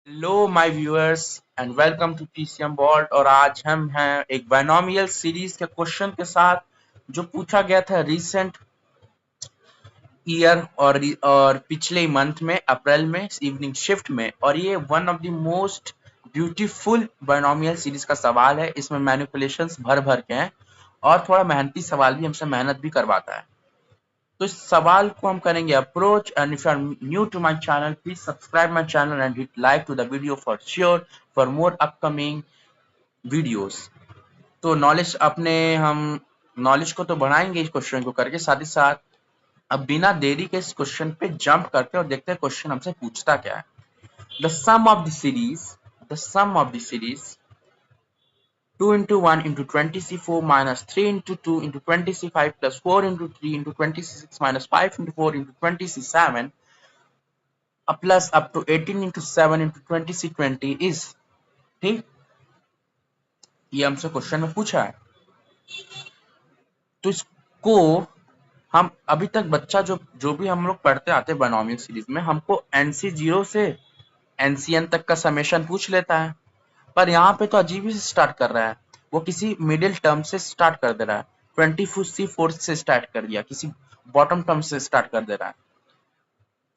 Hello my viewers and welcome to PCM Vault. और आज हम हैं एक बायनोमियल सीरीज के क्वेश्चन के साथ जो पूछा गया था रिसेंट ईयर और पिछले मंथ में अप्रैल में इवनिंग शिफ्ट में। और ये one of the most beautiful binomial series का सवाल है। इसमें मैनिपुलेशंस भर भर के हैं और थोड़ा मेहनती सवाल भी हमसे मेहनत भी करवाता है। तो इस सवाल को हम करेंगे approach. And if you are new to my channel please subscribe my channel and hit like to the video for sure for more upcoming videos. तो नॉलेज अपने हम नॉलेज को तो बढ़ाएंगे इस क्वेश्चन को करके, साथ ही साथ अब बिना देरी के इस क्वेश्चन पे जंप करते हैं और देखते हैं क्वेश्चन हमसे पूछता क्या है। The sum of the series 2 into 1 into 20c4 minus 3 into 2 into 20c5 plus 4 into 3 into 20c6 minus 5 into 4 into 20c7 plus up to 18 into 7 into 20c20 is। ठीक, ये हमसे क्वेश्चन में पूछा है। तो इसको हम अभी तक बच्चा जो जो भी हम लोग पढ़ते आते हैं बायनोमियल सीरीज में, हमको एनसी जीरो से एनसीएन तक का समेशन पूछ लेता है। पर यहाँ पे तो अजीब ही स्टार्ट कर रहा है, वो किसी मिडिल टर्म से स्टार्ट कर दे रहा है। 24c4 से स्टार्ट कर दिया, किसी बॉटम टर्म से स्टार्ट कर दे रहा है।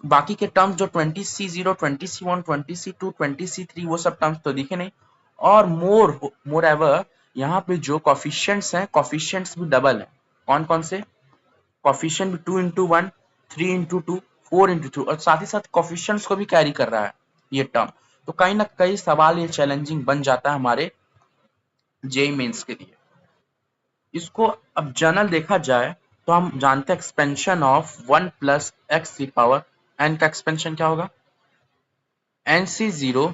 बाकी के टर्म्स जो 20c0 20c1 20c2 20c3 वो सब टर्म्स तो दिखे नहीं। और मोर एवर यहाँ पे जो कॉफिशियंट्स हैं, कॉफिशियंट्स भी डबल है। कौन कौन से कॉफिशियंट भी 2 into 1 3 into 2 4 into 2, और साथ ही साथ कॉफिशियंट्स को भी कैरी कर रहा है ये टर्म। तो कहीं ना कहीं सवाल ये चैलेंजिंग बन जाता है हमारे जेई मेंस के लिए। इसको अब जनरल देखा जाए तो हम जानते हैं एक्सपेंशन ऑफ 1 प्लस एक्स की पावर एन का एक्सपेंशन क्या होगा, nc0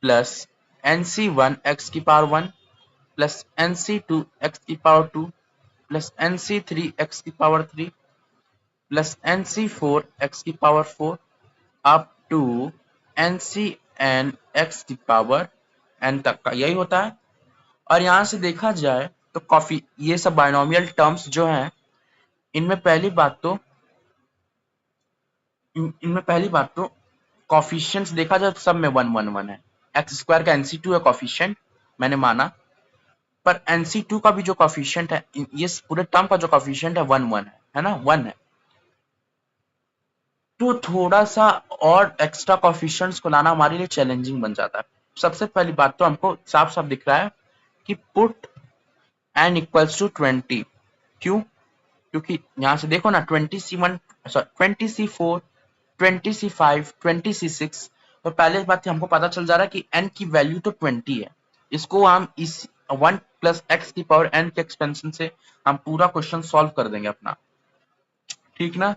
प्लस nc1 एक्स की पावर 1 प्लस nc2 एक्स की पावर 2 प्लस nc3 एक्स की पावर 3 प्लस nc4 एक्स की power 4 up to ncn x की पावर n तक का, यही होता है। और यहां से देखा जाए तो कॉफी ये सब बायनोमियल टर्म्स जो हैं, इनमें पहली बात तो इनमें पहली बात तो कॉफिशियंट्स देखा जाए तो सब में 1 1 1 है। एक्स स्क्वायर का nc2 है कॉफिशियंट, मैंने माना। पर nc2 का भी जो कॉफिशियंट है, ये पूरे टर्म का जो कॉफिशियंट है 1 1 है ना, 1 है। तो थोड़ा सा और एक्स्ट्रा कॉफिशियंट्स को लाना हमारे लिए चैलेंजिंग बन जाता है। सबसे पहली बात तो हमको साफ साफ दिख रहा है कि पुट n इक्वल्स टू 20। क्यों? क्योंकि यहां से देखो ना, 20c1 sorry 20c4 20c5 20c6। तो पहले बात हमको पता चल जा रहा है कि n की वैल्यू तो 20 है। इसको हम इस 1 प्लस एक्स की पावर n के एक्सपेंशन से हम पूरा क्वेश्चन सॉल्व कर देंगे अपना, ठीक ना।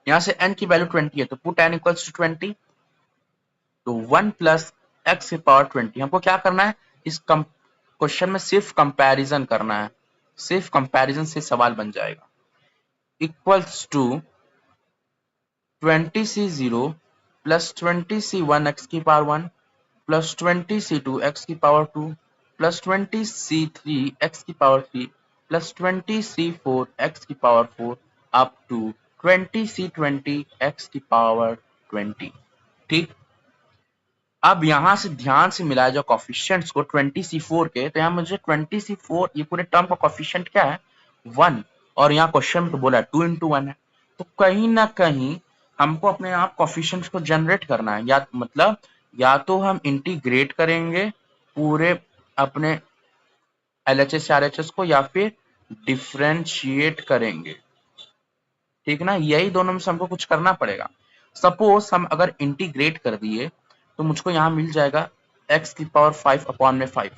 यहाँ से n की वैल्यू 20 है तो पुट n इक्वल्स टू 20। तो 1 प्लस एक्स की पावर 20, हमको क्या करना है इस क्वेश्चन में, सिर्फ कंपैरिजन करना है। सिर्फ कंपैरिजन से सवाल बन जाएगा। Equals to 20c0 plus 20c1 x की पावर 1 प्लस 20c2 एक्स की पावर 2 प्लस 20c3 एक्स की पावर 3 प्लस 20c4 एक्स की power 4 up to 20c20 x की पावर 20। ठीक, अब यहां से ध्यान से मिलाया जाए कॉफिशियंट्स को 20c4 के, तो यहाँ मुझे 20c4 ये पूरे टर्म का कॉफिशियंट क्या है 1, और यहाँ क्वेश्चन में तो बोला 2 into 1 है। तो कहीं ना कहीं हमको अपने आप कॉफिशियंट्स को जनरेट करना है, या मतलब या तो हम इंटीग्रेट करेंगे पूरे अपने एलएचएस आरएचएस को, या फिर डिफ्रेंशिएट करेंगे। ठीक ना, यही दोनों में से हमको कुछ करना पड़ेगा। सपोज हम अगर इंटीग्रेट कर दिए तो मुझको यहाँ मिल जाएगा x की पावर 5 अपॉन में 5,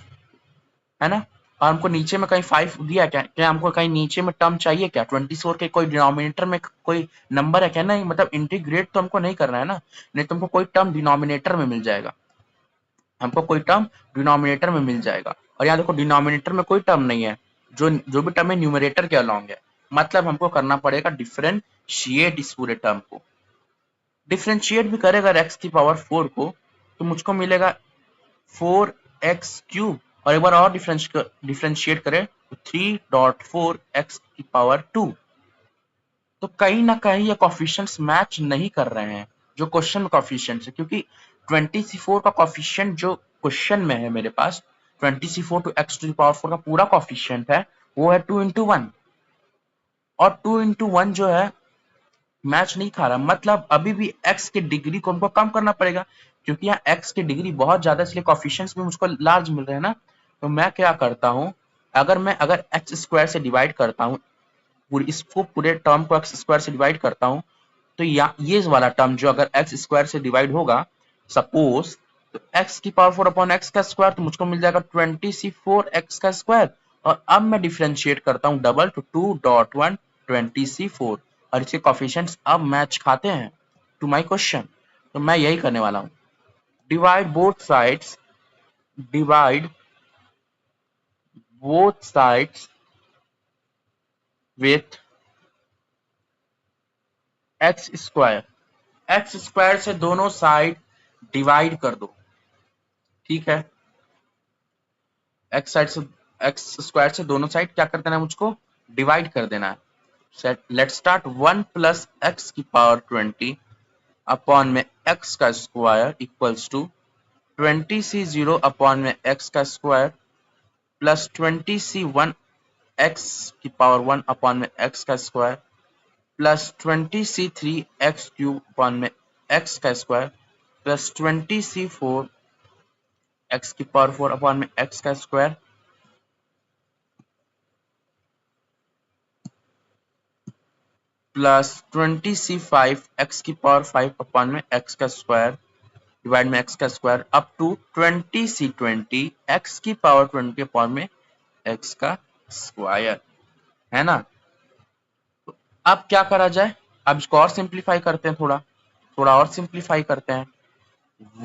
है ना। और हमको नीचे में कहीं 5 दिया क्या, क्या हमको कहीं नीचे में टर्म चाहिए क्या, 24 के कोई डिनोमिनेटर में कोई नंबर है क्या, नहीं। मतलब इंटीग्रेट तो हमको नहीं करना है ना, नहीं तुमको कोई टर्म डिनोमिनेटर में मिल जाएगा, हमको कोई टर्म डिनोमिनेटर में मिल जाएगा। और यहाँ देखो डिनोमिनेटर में कोई टर्म नहीं है, जो जो भी टर्म है न्यूमरेटर के अलॉन्ग है। मतलब हमको करना पड़ेगा डिफरेंशिएट इस पूरे टर्म को। डिफरेंशिएट भी करेगा x की पावर 4 को, तो मुझको मिलेगा 4x क्यूब, और एक बार और डिफरेंशिएट करें तो 3.4x की पावर 2। तो कहीं ना कहीं ये कॉफिशिएंट्स मैच नहीं कर रहे हैं जो क्वेश्चन में कॉफिशिएंट्स है, क्योंकि 20c4 का कॉफिशिएंट जो क्वेश्चन में है मेरे पास, 20c4 to x to the power 4 का पूरा कॉफिशिएंट है वो है 2 into 1, और 2 into 1 जो है मैच नहीं खा रहा, मतलब अभी भी x के डिग्री को हमको कम करना पड़ेगा, क्योंकि यहाँ x की डिग्री बहुत ज्यादा, इसलिए कॉफिशिएंट्स भी मुझको लार्ज मिल रहे हैं ना। तो मैं क्या करता हूँ, अगर x स्क्वायर से डिवाइड करता हूँ, पूरे टर्म को x स्क्वायर से डिवाइड करता हूँ, तो ये वाला टर्म जो अगर x स्क्वायर से डिवाइड होगा सपोज, तो x की पावर 4 अपॉन x का स्क्वायर, तो मुझको मिल जाएगा 20c4 x का स्क्वायर। और अब मैं डिफरेंशिएट करता हूँ डबल टू 2.1 20c4, और इसके कोफिशिएंट्स अब मैच खाते हैं टू माय क्वेश्चन। तो मैं यही करने वाला हूँ, divide both sides with x square से दोनों साइड डिवाइड कर दो, ठीक है। x स्क्वायर से दोनों साइड क्या कर देना है, मुझको डिवाइड कर देना है। लेट्स स्टार्ट, 1 प्लस एक्स की पावर 20 अपॉन में x का square equals to 20c0 upon में x का स्क्वायर प्लस 20c1 x की पावर 1 अपॉन में x का square plus 20c3 x cube upon में x का स्क्वायर प्लस 20c4 x की पावर 4 अपॉन में x का स्क्वायर प्लस 20c5 x की पावर 5 अपॉन में x का स्क्वायर डिवाइड में x का square up to 20c20 x की पावर 20 अपॉन में x का स्क्वायर, है ना। तो अब क्या करा जाए, अब इसको और सिंप्लीफाई करते हैं, थोड़ा और सिंप्लीफाई करते हैं।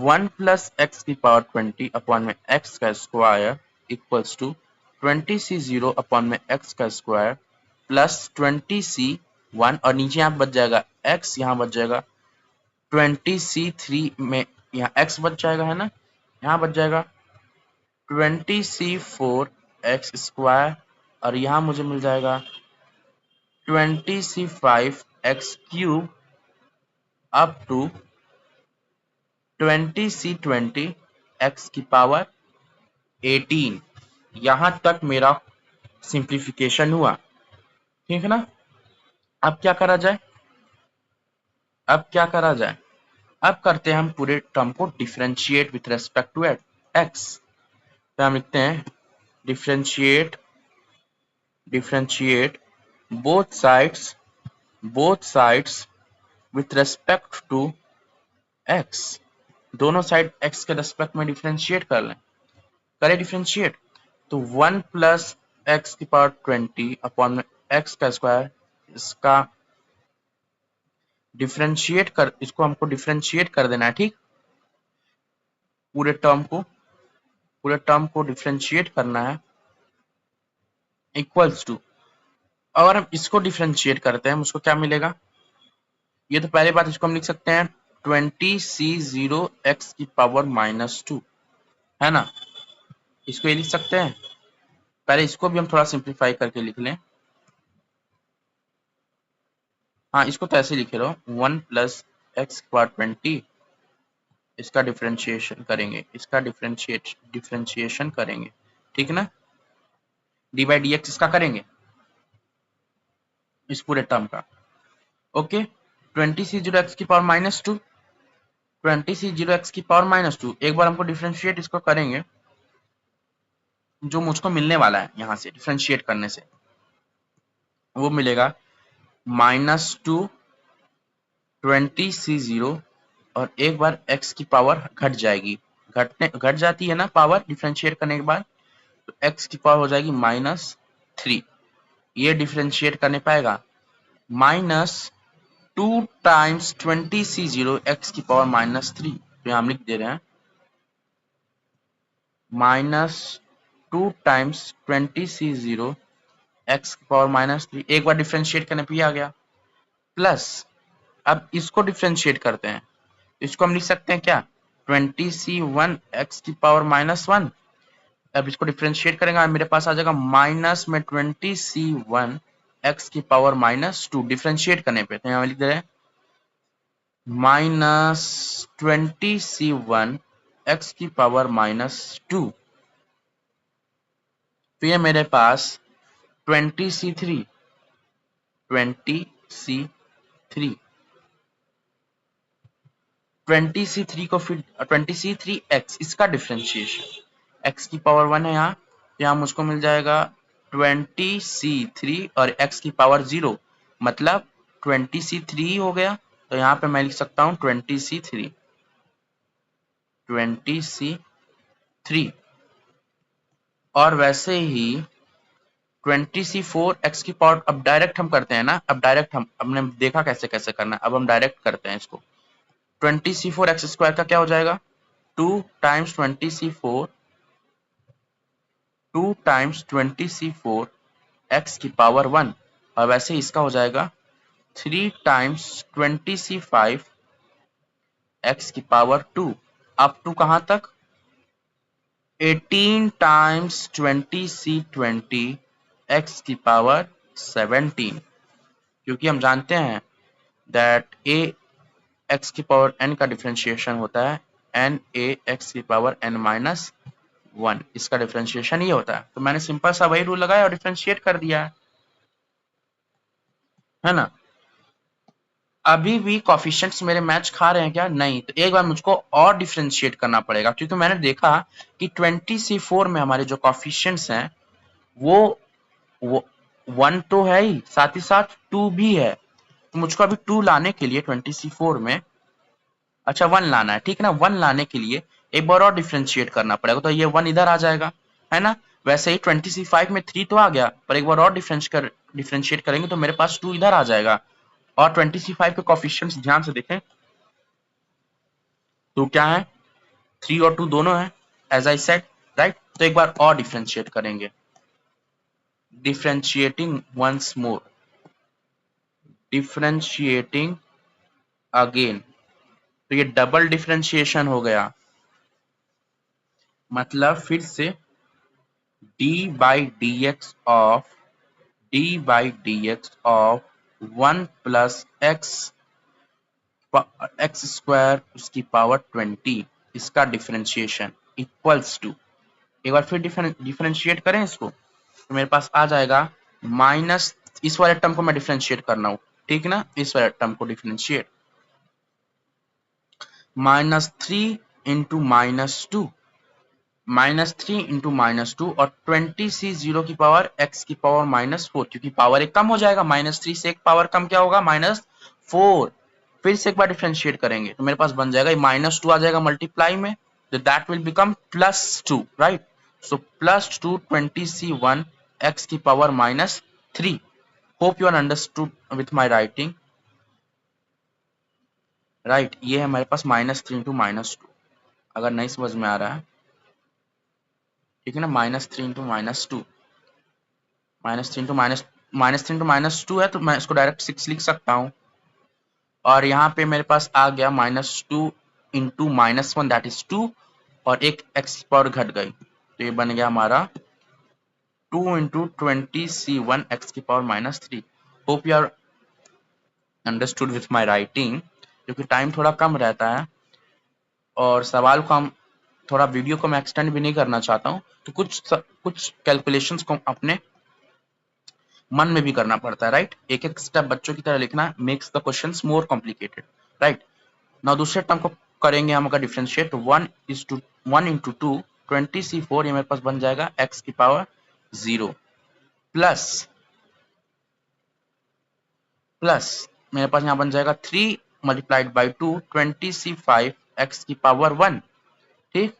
1 प्लस एक्स की पावर 20 अपॉन में x का square equals to 20c0 upon में x का स्क्वायर प्लस 20c1, और नीचे यहाँ बच जाएगा x, यहाँ बच जाएगा 20c3 में, यहाँ x बच जाएगा, है ना, यहाँ बच जाएगा 20c4 x स्क्वायर, और यहाँ मुझे मिल जाएगा 20c5 x cube up to 20c20 x की पावर 18। यहां तक मेरा सिंप्लीफिकेशन हुआ, ठीक है ना। अब क्या करा जाए, अब करते हैं हम पूरे टर्म को differentiate with respect to x। तो हम लिखते हैं differentiate both sides with respect to x। दोनों साइड x के रेस्पेक्ट में डिफरेंशिएट कर लें, करें डिफरेंशिएट। तो 1 प्लस एक्स की पावर 20 अपॉन में एक्स का स्क्वायर, इसका इसको हमको डिफरेंशिएट कर देना है, ठीक। पूरे टर्म को डिफरेंशिएट करना है इक्वल्स टू, अगर हम इसको डिफरेंशिएट करते हैं मुझको क्या मिलेगा, ये तो पहले बात, इसको हम लिख सकते हैं 20c0 x की पावर -2, है ना। इसको ये लिख सकते हैं, पहले इसको भी हम थोड़ा सिंप्लीफाई करके लिख लें। हाँ, इसको तो ऐसे लिखे रहो, 1 प्लस एक्स की पावर 20, इसका डिफरेंशिएशन करेंगे, ठीक है ना। डी बाई डी एक्स इसका करेंगे, इस पूरे टर्म का, ओके। 20c0 x की पावर -2, 20c0 x की पावर -2, एक बार हमको डिफरेंशिएट इसको करेंगे, जो मुझको मिलने वाला है यहां से डिफरेंशिएट करने से वो मिलेगा -2 20c0, और एक बार x की पावर घट जाती है ना पावर डिफरेंशिएट करने के बाद, तो x की पावर हो जाएगी -3। ये डिफरेंशिएट करने पाएगा -2 टाइम्स 20c0 x की पावर -3, तो यहाँ हम लिख दे रहे हैं -2 टाइम्स 20c0 x की पावर -3, एक बार डिफरेंशिएट करने पे ही आ गया, प्लस अब इसको डिफरेंशिएट करते हैं, इसको हम लिख सकते हैं क्या, 20c1 x की पावर -1। अब इसको डिफरेंशिएट करेंगे, मेरे पास आ जाएगा माइनस में 20c1 x की पावर -2, डिफरेंशिएट करने पे, तो यहाँ लिख दे रहे हैं माइनस 20c1 x की पावर -2, फिर मेरे पास 20c3 को फिर 20c3x इसका डिफरेंशिएशन, x की पावर 1 है यहाँ मुझको मिल जाएगा 20c3 और x की पावर 0, मतलब 20c3 हो गया। तो यहाँ पे मैं लिख सकता हूँ 20c3 और वैसे ही 20c4 x की पावर, अब डायरेक्ट हम करते हैं ना, अब डायरेक्ट हमने देखा कैसे कैसे करना है, अब हम डायरेक्ट करते हैं इसको। 20c4 x स्क्वायर का क्या हो जाएगा, 2 टाइम्स 20c4 x की पावर 1, और वैसे इसका हो जाएगा 3 टाइम्स 20c5 x की पावर 2, अप टू कहां तक 18 टाइम्स 20c20 x की पावर 17, क्योंकि हम जानते हैं दैट a x की पावर n का डिफरेंशिएशन होता है n a x की पावर n माइनस 1, इसका डिफरेंशिएशन ये होता है। तो मैंने सिंपल सा वही रूल लगाया और डिफरेंशिएट कर दिया है ना। अभी भी कोफिशिएंट्स मेरे मैच खा रहे हैं क्या, नहीं, तो एक बार मुझको और डिफरेंशिएट करना पड़ेगा, क्योंकि मैंने देखा कि 20c4 में हमारे जो कोफिशिएंट्स हैं वो 1 तो है ही, साथ 2 भी है। तो मुझको अभी 2 लाने के लिए 20c4 में, अच्छा 1 लाना है, ठीक है ना, 1 लाने के लिए एक बार और डिफरेंशिएट करना पड़ेगा, तो ये 1 इधर आ जाएगा, है ना। वैसे ही 20c5 में 3 तो आ गया, पर एक बार और डिफरेंशिएट करेंगे तो मेरे पास 2 इधर आ जाएगा। और 20c5 के कोफिशिएंट्स ध्यान से देखें तो क्या है, 3 और 2 दोनों है, एज आई सेड, राइट। तो एक बार और डिफरेंशिएट करेंगे, differentiating once more, differentiating again, तो ये डबल डिफरेंशिएशन हो गया, मतलब फिर से d by dx of 1 plus x square उसकी पावर 20, इसका डिफरेंशिएशन इक्वल्स टू, एक बार फिर डिफरेंशिएट करें इसको, तो मेरे पास आ जाएगा माइनस, इस वाले टर्म को मैं डिफरेंशिएट करना हूं, ठीक ना, इस वाले टर्म को डिफरेंशिएट, -3 इंटू -2, -3 और 20c0 की पावर x की पावर -4, क्योंकि पावर एक कम हो जाएगा, -3 से एक पावर कम क्या होगा, -4। फिर से एक बार डिफरेंशिएट करेंगे तो मेरे पास बन जाएगा -2 आ जाएगा मल्टीप्लाई में, तो that will become +2, right. So +2 20c1 x की power -3। Hope you are understood with my writing, right. ये है हमारे पास -3 इंटू -2, अगर नहीं समझ में आ रहा है, ठीक है ना, -3 इंटू -2, -3 है, तो मैं इसको डायरेक्ट 6 लिख सकता हूँ, और यहाँ पे मेरे पास आ गया -2 इंटू -1 दैट इज 2, और एक x पावर घट गई, तो ये बन गया हमारा 2 इंटू 20c1 x की power -3। Hope you are understood with my writing, क्योंकि टाइम थोड़ा कम रहता है और सवाल को हम थोड़ा, वीडियो को मैं एक्सटेंड भी नहीं करना चाहता हूँ, तो कुछ कैलकुलेशंस को अपने मन में भी करना पड़ता है, राइट। एक एक स्टेप बच्चों की तरह लिखना makes the questions more complicated, right. Now दूसरे टर्म को करेंगे हम अगर डिफरेंशिएट, 1 इंटू 2 20c4, ये मेरे पास बन जाएगा x की पावर 0 प्लस मेरे पास यहाँ बन जाएगा 3 मल्टीप्लाइड बाई 2 20c5 x की पावर 1, ठीक।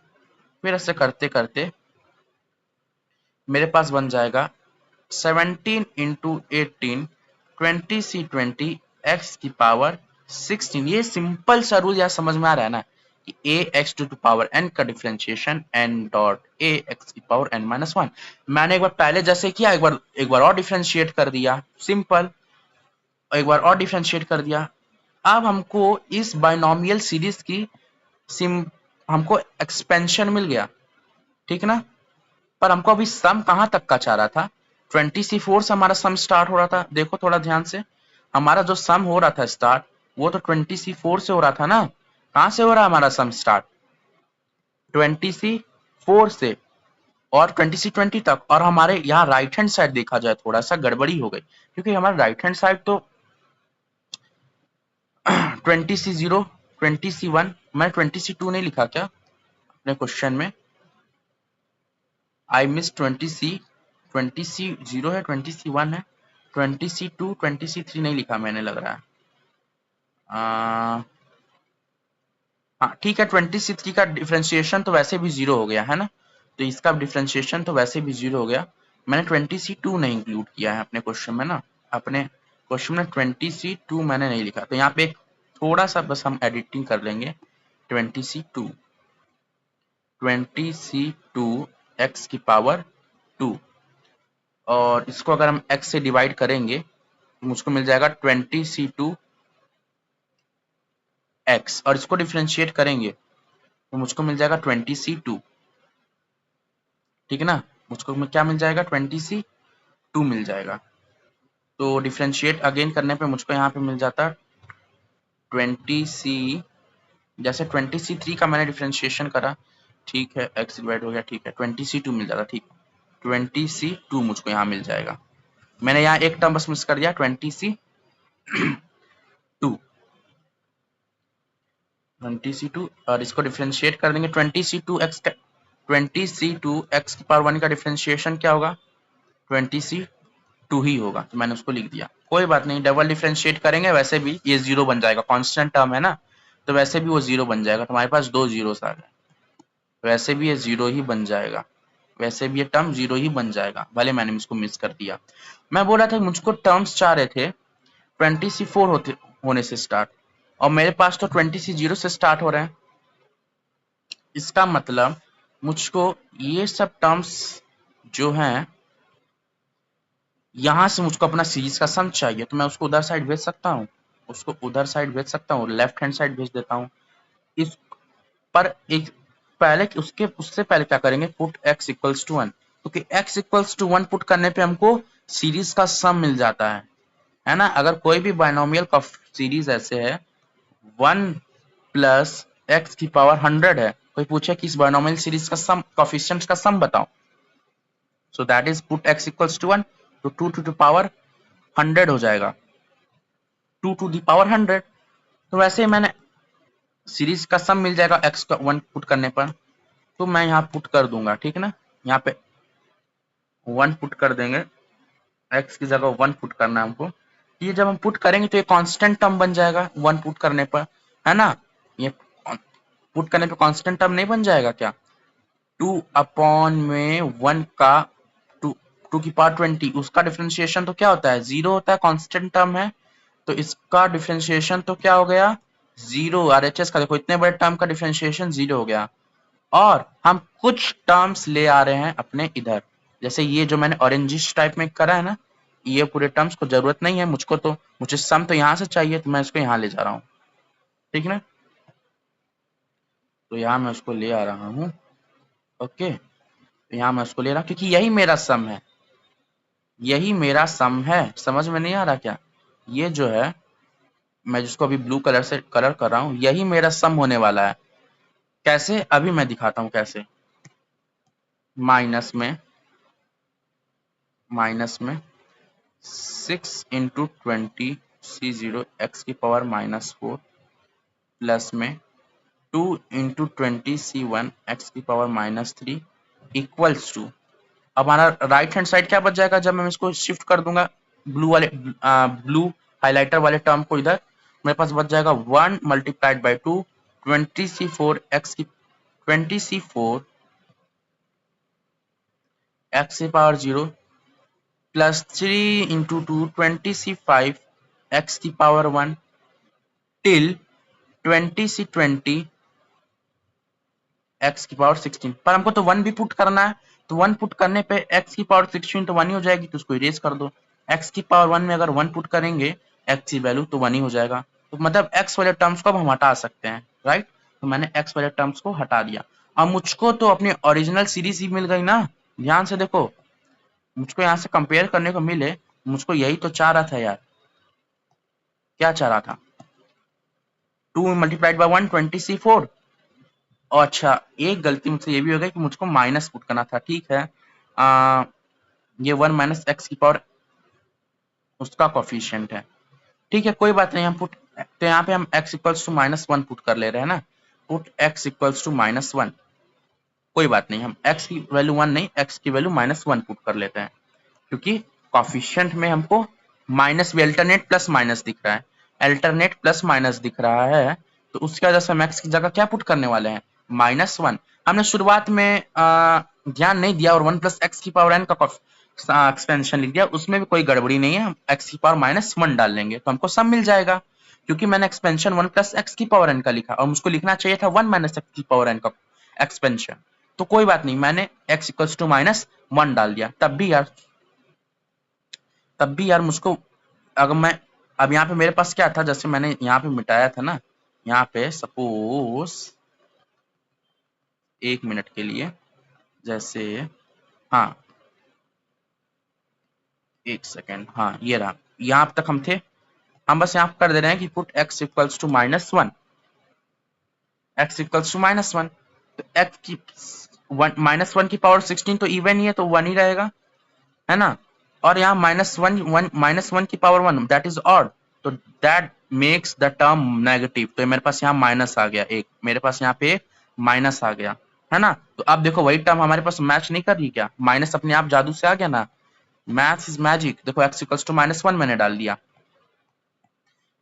फिर ऐसे करते करते मेरे पास बन जाएगा 17 इंटू 18 20c20 x की पावर 16। ये सिंपल सा रूल यार समझ में आ रहा है ना, कि ax टू पावर n का डिफरेंशिएशन n डॉट ax की पावर n माइनस 1। मैंने एक बार पहले जैसे किया, एक बार और डिफरेंशिएट कर दिया, सिंपल, एक बार और डिफरेंशिएट कर दिया। अब हमको इस बाइनोमियल सीरीज की हमको एक्सपेंशन मिल गया, ठीक ना। पर हमको अभी सम कहां तक का चाह रहा था, 20c4 से हमारा सम स्टार्ट हो रहा था, देखो थोड़ा ध्यान से, हमारा जो सम हो रहा था स्टार्ट वो तो 20C4 से हो रहा था ना, कहां से हो रहा है हमारा सम स्टार्ट? 20C4 से और 20C20 तक। और हमारे यहाँ राइट हैंड साइड देखा जाए थोड़ा सा गड़बड़ी हो गई, क्योंकि हमारा राइट हैंड साइड तो 20C0 20C1, मैं 20C2 नहीं लिखा क्या अपने क्वेश्चन में? आई मिस 20C0 है, 20C1 है, 20C2 20C3 नहीं लिखा मैंने, लग रहा है। हाँ ठीक है, 20C3 का डिफ्रेंशिएशन तो वैसे भी 0 हो गया है ना, तो इसका डिफ्रेंशिएशन तो वैसे भी 0 हो गया। मैंने 20C2 नहीं इंक्लूड किया है अपने क्वेश्चन में ना, अपने क्वेश्चन में 20C2 मैंने नहीं लिखा, तो यहाँ पे एक थोड़ा सा बस हम एडिटिंग कर लेंगे। 20C2 x की पावर 2, और इसको अगर हम x से डिवाइड करेंगे तो मुझको मिल जाएगा 20C2 x, और इसको डिफ्रेंशिएट करेंगे तो मुझको मिल जाएगा 20C2, ठीक है ना। मुझको क्या मिल जाएगा? 20C2 मिल जाएगा। तो डिफ्रेंशिएट अगेन करने पे मुझको यहाँ पे मिल जाता 20C, जैसे 20C3 का मैंने डिफ्रेंशिएशन करा, ठीक है, x डिवाइड हो गया, ठीक है, 20C2 मिल जाता, ठीक है, 20C2 मुझको यहाँ मिल जाएगा। मैंने यहाँ एक टर्म बस मिस कर दिया, 20C2 और इसको डिफरेंशिएट कर देंगे। 20C2x की पावर 1 का डिफरेंशिएशन क्या होगा? 20C2 ही होगा, तो मैंने उसको लिख दिया। कोई बात नहीं, डबल डिफरेंशिएट करेंगे वैसे भी ये 0 बन जाएगा, कांस्टेंट टर्म है ना, तो वैसे भी वो 0 बन जाएगा। तो हमारे पास 2 जीरोस आ गए, वैसे भी ये 0 ही बन जाएगा, वैसे भी ये टर्म 0 ही बन जाएगा, भले मैंने इसको मिस कर दिया। मैं बोला था मुझको टर्म्स चाह रहे थे 20C4 होने से स्टार्ट, और मेरे पास तो 20C0 से स्टार्ट हो रहे हैं। इसका मतलब मुझको ये सब टर्म्स जो हैं, यहां से मुझको अपना सीरीज का सम चाहिए, तो मैं उसको उधर साइड भेज सकता हूँ, उसको उधर साइड भेज सकता हूँ, लेफ्ट हैंड साइड भेज देता हूँ। इस पर एक पहले उससे पहले क्या करेंगे? पुट x इक्वल्स टू 1, क्योंकि x इक्वल्स टू 1 पुट करने पे हमको सीरीज का सम मिल जाता है ना। अगर कोई भी बाइनोमियल का सीरीज ऐसे है 1 प्लस x की पावर 100 है, कोई पूछे कि इस बाइनोमियल सीरीज का सम, कोएफिशिएंट्स का सम बताओ, so that is put x equals to 1, तो 2 टू द पावर 100 हो जाएगा, 2 टू द पावर 100। तो वैसे ही मैंने सीरीज का सम मिल जाएगा x का 1 पुट करने पर, तो मैं यहाँ पुट कर दूंगा, ठीक है ना। यहाँ पे 1 पुट कर देंगे, x की जगह 1 पुट करना है हमको। ये जब हम पुट करेंगे तो ये कांस्टेंट टर्म बन जाएगा 1 पुट करने पर, है ना। ये पुट करने पे कांस्टेंट टर्म नहीं बन जाएगा क्या? 2 अपॉन में 1 का 2 की पावर 20, उसका डिफरेंशिएशन तो क्या होता है? 0 होता है, कांस्टेंट टर्म है, तो इसका डिफरेंशिएशन तो क्या हो गया? 0। आरएचएस का देखो, इतने बड़े टर्म का डिफरेंशिएशन 0 हो गया। और हम कुछ टर्म्स ले आ रहे हैं अपने इधर, जैसे ये जो मैंने ऑरेंजिश टाइप में करा है ना, ये पूरे टर्म्स को जरूरत नहीं है मुझको, तो मुझे सम तो यहाँ से चाहिए, तो मैं इसको यहाँ ले जा रहा हूँ, ठीक है ना। तो यहाँ मैं उसको ले आ रहा हूँ, ओके, तो यहाँ मैं उसको ले रहा हूँ क्योंकि यही मेरा सम है, यही मेरा सम है। समझ में नहीं आ रहा क्या? ये जो है, मैं जिसको अभी ब्लू कलर से कलर कर रहा हूँ, यही मेरा सम होने वाला है। कैसे? अभी मैं दिखाता हूँ कैसे। माइनस में 6 इंटू 20C0 x की पावर -4 प्लस में 2 इंटू 20C1 x की पावर -3 इक्वल्स टू, अब हमारा राइट हैंड साइड क्या बच जाएगा जब मैं इसको शिफ्ट कर दूंगा ब्लू हाइलाइटर वाले टर्म को इधर? मेरे पास बच जाएगा 1 मल्टीप्लाइड बाई 2 20C4 x की power 0 plus 3 into 2 20C5 x की पावर 1 टिल 20C20 x की पावर 16। पर हमको तो 1 भी पुट करना है, तो 1 पुट करने पे x की पावर 16 तो 1 ही हो जाएगी, तो उसको इरेज कर दो। x की पावर 1 में अगर 1 पुट करेंगे x की वैल्यू, तो 1 ही हो जाएगा। तो मतलब x वाले टर्म्स को अब हम हटा सकते हैं, राइट। तो मैंने x वाले टर्म्स को हटा दिया। अब मुझको तो अपनी ओरिजिनल सीरीज ही मिल गई ना, ध्यान से देखो, मुझको यहाँ से कंपेयर करने को मिले, मुझको यही तो चाह रहा था यार। क्या चाह रहा था? 2 मल्टीप्लाइड बाय 1 20c4। और अच्छा, एक गलती मुझसे ये भी हो गई कि मुझको माइनस पुट करना था। ठीक है, ये 1 माइनस एक्स की पावर उसका कोफिशिएंट है। ठीक है, कोई बात नहीं, हम पुट तो यहाँ पे हम x इक्वल्स टू -1 पुट कर ले रहे हैं ना। पुट x इक्वल्स टू -1, कोई बात नहीं, हम x की वैल्यू 1 नहीं, x की वैल्यू -1 पुट कर लेते हैं, क्योंकि कॉफिशिएंट में हमको माइनस भी अल्टरनेट प्लस माइनस दिख रहा है, अल्टरनेट प्लस माइनस दिख रहा है, तो उसकी वजह से हम x की जगह क्या पुट करने वाले हैं, -1। हमने शुरुआत में ध्यान नहीं दिया और 1 प्लस एक्स की पावर n का एक्सपेंशन लिख दिया, उसमें भी कोई गड़बड़ी नहीं है, हम x की पावर -1 डाल लेंगे तो हमको सब मिल जाएगा, क्योंकि मैंने एक्सपेंशन 1 प्लस एक्स की पावर n का लिखा और मुझको लिखना चाहिए था 1 माइनस एक्स की पावर n का एक्सपेंशन। तो कोई बात नहीं, मैंने x इक्वल्स टू -1 डाल दिया। तब भी यार मुझको, अगर मैं अब यहाँ पे मेरे पास क्या था, जैसे मैंने यहाँ पे मिटाया था ना, यहाँ पे सपोज 1 मिनट के लिए, जैसे, हाँ 1 सेकेंड, हाँ ये रहा, यहाँ तक हम थे। हम बस यहाँ कर दे रहे हैं कि put x equals to -1, x equals to -1, तो x की -1 की पावर 16 तो इवन ही है, तो 1 ही रहेगा, है ना। और यहाँ -1 की पावर 1 दैट इज ऑड, तो that makes the term negative, तो मेरे पास यहाँ माइनस आ गया, एक मेरे पास यहाँ पे माइनस आ गया, है ना। तो अब देखो वही टर्म हमारे पास मैच नहीं कर रही क्या, माइनस अपने आप जादू से आ गया ना, मैथ्स इज मैजिक। देखो x इक्वल्स टू -1 मैंने डाल दिया,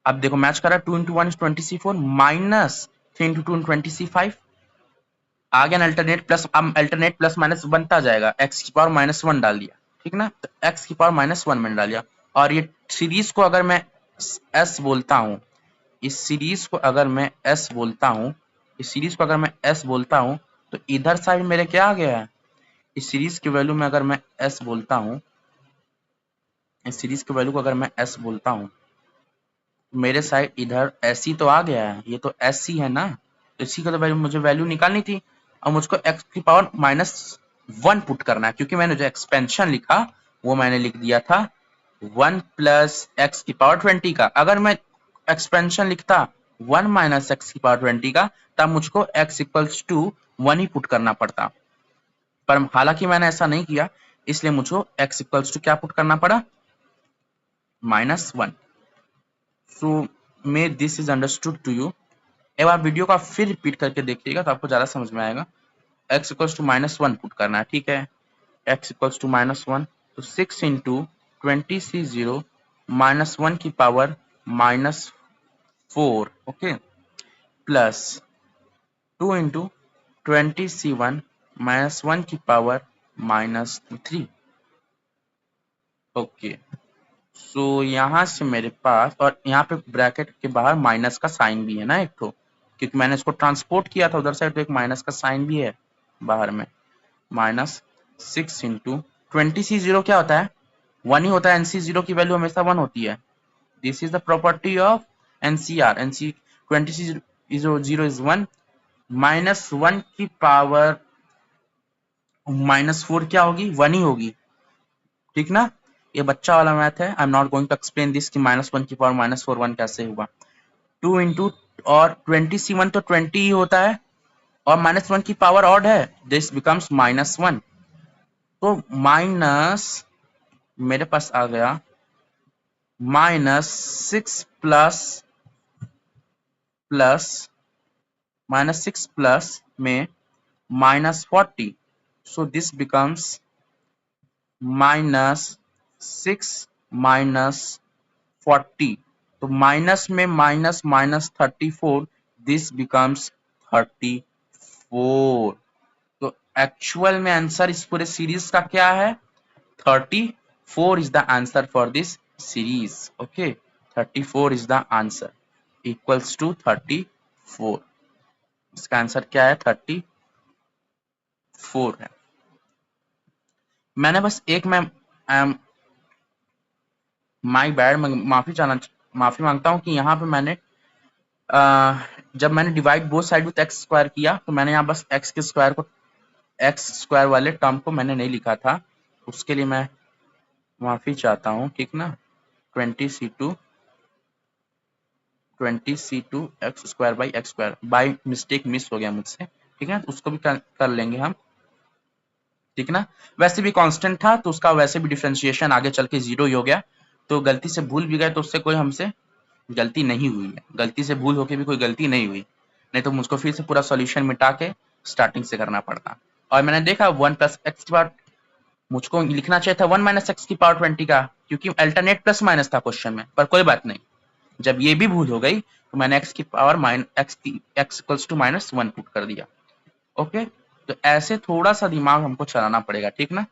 अब देखो मैच कर रहा है, 2 into 1 20c4 minus 3 into 2 20c5 आ गया ना, अल्टरनेट प्लस, अब अल्टरनेट प्लस माइनस बनता जाएगा, x की पावर -1 डाल दिया, ठीक ना, तो x की पावर -1 मैंने डाल दिया। और ये सीरीज को अगर मैं s बोलता हूँ, इस सीरीज को अगर मैं s बोलता हूँ, इस सीरीज को अगर मैं s बोलता हूँ, तो इधर साइड मेरे क्या आ गया है, इस सीरीज की वैल्यू में अगर मैं s बोलता हूँ, इस सीरीज की वैल्यू को अगर मैं s बोलता हूँ, मेरे साइड इधर ऐसी तो आ गया है, ये तो ऐसी है ना, तो इसी का तो वैल्यू मुझे वैल्यू निकालनी थी, और मुझको x की पावर -1 पुट करना है, क्योंकि मैंने जो एक्सपेंशन लिखा वो मैंने लिख दिया था 1 प्लस एक्स की पावर 20 का। अगर मैं एक्सपेंशन लिखता 1 माइनस एक्स की पावर 20 का, तब मुझको x इक्वल्स टू 1 ही पुट करना पड़ता, पर हालांकि मैंने ऐसा नहीं किया, इसलिए मुझको x इक्वल्स टू क्या पुट करना पड़ा, -1। So may this is understood to you. एक बार वीडियो का फिर रिपीट करके देखिएगा तो आपको ज्यादा समझ में आएगा। x इक्वल्स टू -1 पुट करना है, ठीक है, x इक्वल्स टू -1, तो 6 इंटू 20c0 -1 की power -4, okay, plus 2 into 20c1 -1 की पावर -3, ओके। सो यहाँ से मेरे पास, और यहाँ पे ब्रैकेट के बाहर माइनस का साइन भी है ना एक तो, क्योंकि मैंने इसको ट्रांसपोर्ट किया था उधर साइड, तो एक माइनस का साइन भी है बाहर में, -6 इंटू 20c0 क्या होता है, 1 ही होता है, nc0 की वैल्यू हमेशा 1 होती है, this is the property of ncr, nc 20c0 is 1, -1 की पावर -4 क्या होगी, 1 ही होगी, ठीक ना। ये बच्चा वाला मैथ है, I am not going to explain this कि -1 की पावर -4 1 कैसे हुआ। 2 इंटू, और 20c1 तो 20 ही होता है, और -1 की पावर ऑड है, दिस बिकम्स -1, तो माइनस मेरे पास आ गया -6 प्लस में -40, so this becomes -6 -40, तो माइनस में माइनस -34, दिस बिकम्स 34, तो एक्चुअल में आंसर इस पूरे सीरीज का क्या है, 34 is the answer for this series, okay, 34 is the answer, equals to 34, इसका आंसर क्या है, 34 है। मैंने बस एक, मैं माई बैड, माफी मांगता हूँ कि यहाँ पे मैंने जब मैंने divide both side with x square किया, तो मैंने यहाँ बस एक्स स्क्वायर वाले टर्म को मैंने नहीं लिखा था, उसके लिए मैं माफी चाहता हूँ, ठीक ना। 20c2 20c2x² by mistake miss हो गया मुझसे, ठीक है, उसको भी कर लेंगे हम, ठीक ना। वैसे भी कांस्टेंट था तो उसका वैसे भी डिफरेंशिएशन आगे चल के 0 ही हो गया, तो गलती से भूल भी गए तो उससे कोई हमसे गलती नहीं हुई है, गलती से भूल होके भी कोई गलती नहीं हुई, नहीं तो मुझको फिर से पूरा सॉल्यूशन मिटा के स्टार्टिंग से करना पड़ता। और मैंने देखा 1 प्लस एक्स की पावर, मुझको लिखना चाहिए था 1 माइनस एक्स की पावर 20 का, क्योंकि अल्टरनेट प्लस माइनस था क्वेश्चन में, पर कोई बात नहीं, जब ये भी भूल हो गई तो मैंने एक्स की power x equals to -1 put कर दिया। ओके, तो ऐसे थोड़ा सा दिमाग हमको चलाना पड़ेगा, ठीक ना।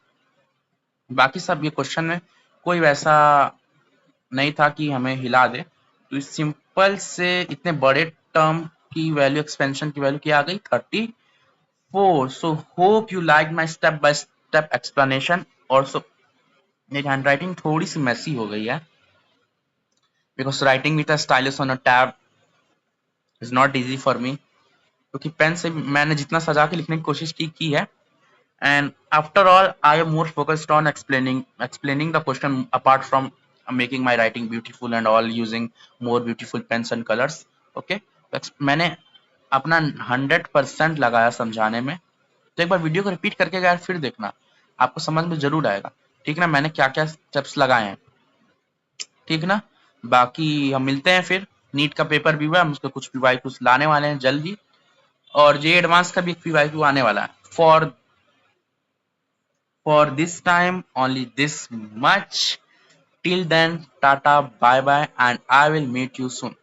बाकी सब ये क्वेश्चन में कोई वैसा नहीं था कि हमें हिला दे, तो इस सिंपल से इतने बड़े टर्म की वैल्यू, एक्सपेंशन की वैल्यू क्या आ गई 34। So hope you like my step by step explanation. और सो मेरी हैंड राइटिंग थोड़ी सी मैसी हो गई है, because writing with a stylus on a tab is not easy for me, क्योंकि पेन से मैंने जितना सजा के लिखने की कोशिश की है, and after all I am more focused on explaining the question apart from making my writing beautiful and all using more beautiful pens and colors. Okay, मैंने अपना 100% लगाया समझाने में, तो एक बार वीडियो को रिपीट करके यार फिर देखना, आपको समझ में जरूर आएगा, ठीक ना, मैंने क्या क्या स्टेप्स लगाए हैं, ठीक ना। बाकी हम मिलते हैं फिर, नीट का पेपर भी हुआ, हम उसके कुछ PYQs लाने वाले हैं जल्द ही, और जे एडवांस का भी एक PYQ आने वाला है। For this time, only this much. Till then, tata, bye bye, and I will meet you soon.